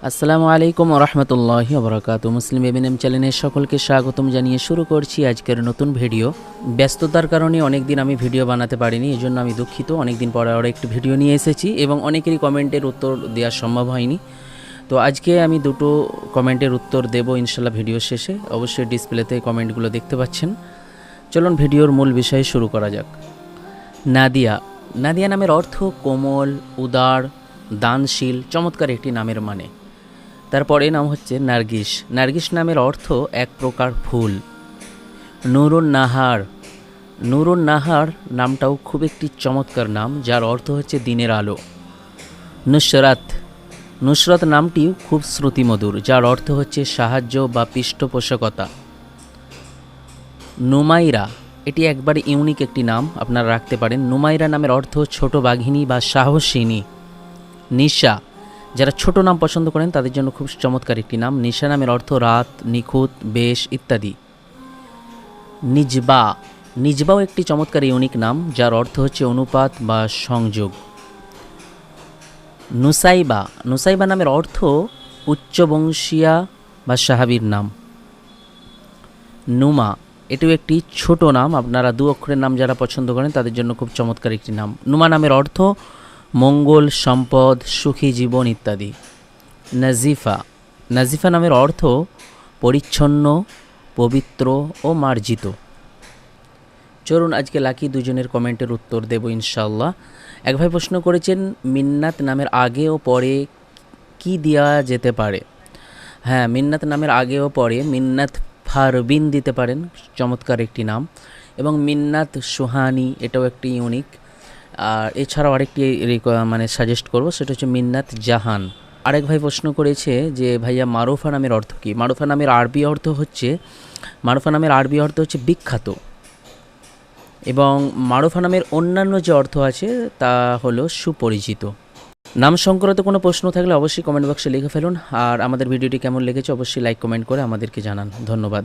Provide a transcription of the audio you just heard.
আসসালামু আলাইকুম রহমতুল্লাহি ওবরাকাতু। মুসলিম এবিএম চ্যানেলের সকলকে স্বাগতম জানিয়ে শুরু করছি আজকের নতুন ভিডিও। ব্যস্ততার কারণে অনেক দিন আমি ভিডিও বানাতে পারিনি, এই জন্য আমি দুঃখিত। অনেক দিন পরে আরও একটি ভিডিও নিয়ে এসেছি এবং অনেকেরই কমেন্টের উত্তর দেওয়া সম্ভব হয়নি। তো আজকে আমি দুটো কমেন্টের উত্তর দেব ইনশাল্লাহ ভিডিও শেষে। অবশ্যই ডিসপ্লেতে কমেন্টগুলো দেখতে পাচ্ছেন। চলুন ভিডিওর মূল বিষয়ে শুরু করা যাক। নাদিয়া। নাদিয়া নামের অর্থ কোমল, উদার, দানশীল, চমৎকার একটি নামের মানে। তারপরে নাম হচ্ছে নার্গিস। নার্গিস নামের অর্থ এক প্রকার ফুল। নুরুন নাহার। নুরুন নাহার নামটাও খুব একটি চমৎকার নাম, যার অর্থ হচ্ছে দিনের আলো। নুসরাত। নুসরত নামটি খুব শ্রুতিমধুর, যার অর্থ হচ্ছে সাহায্য বা পৃষ্ঠপোষকতা। নুমাইরা। এটি একবারে ইউনিক একটি নাম, আপনারা রাখতে পারেন। নুমাইরা নামের অর্থ ছোট বাঘিনী বা সাহসিনী। নিশা। যারা ছোট নাম পছন্দ করেন তাদের জন্য খুব চমৎকার একটি নাম। নিশা নামের অর্থ রাত, নিখুঁত, বেশ ইত্যাদি। নিজবা। নিজবাও একটি চমৎকার ইউনিক নাম, যার অর্থ হচ্ছে অনুপাত বা সংযোগ। নুসাইবা। নুসাইবা নামের অর্থ উচ্চবংশীয়া বা সাহাবীর নাম। নুমা। এটিও একটি ছোট নাম, আপনারা দু অক্ষরের নাম যারা পছন্দ করেন তাদের জন্য খুব চমৎকার একটি নাম। নুমা নামের অর্থ মঙ্গল, সম্পদ, সুখী জীবন ইত্যাদি। নাজিফা। নাজিফা নামের অর্থ পরিচ্ছন্ন, পবিত্র ও মার্জিত। চলুন আজকে লাকি দুজনের কমেন্টের উত্তর দেব ইনশাল্লাহ। এক ভাই প্রশ্ন করেছেন মিন্নাত নামের আগে ও পরে কি দেওয়া যেতে পারে। হ্যাঁ, মিন্নাত নামের আগে ও পরে মিন্নাত ফারবিন দিতে পারেন, চমৎকার একটি নাম। এবং মিন্নাত সুহানি, এটাও একটি ইউনিক। আর এছাড়াও আরেকটি সাজেস্ট করব, সেটা হচ্ছে মিন্নাত জাহান। আরেক ভাই প্রশ্ন করেছে যে ভাইয়া মারুফা নামের অর্থ কী। মারুফা নামের আরবি অর্থ হচ্ছে বিখ্যাত। এবং মারুফা নামের অন্যান্য যে অর্থ আছে তা হলো সুপরিচিত। নাম সংক্রান্ত কোনো প্রশ্ন থাকলে অবশ্যই কমেন্ট বক্সে লিখে ফেলুন। আর আমাদের ভিডিওটি কেমন লেগেছে অবশ্যই লাইক কমেন্ট করে আমাদেরকে জানান। ধন্যবাদ।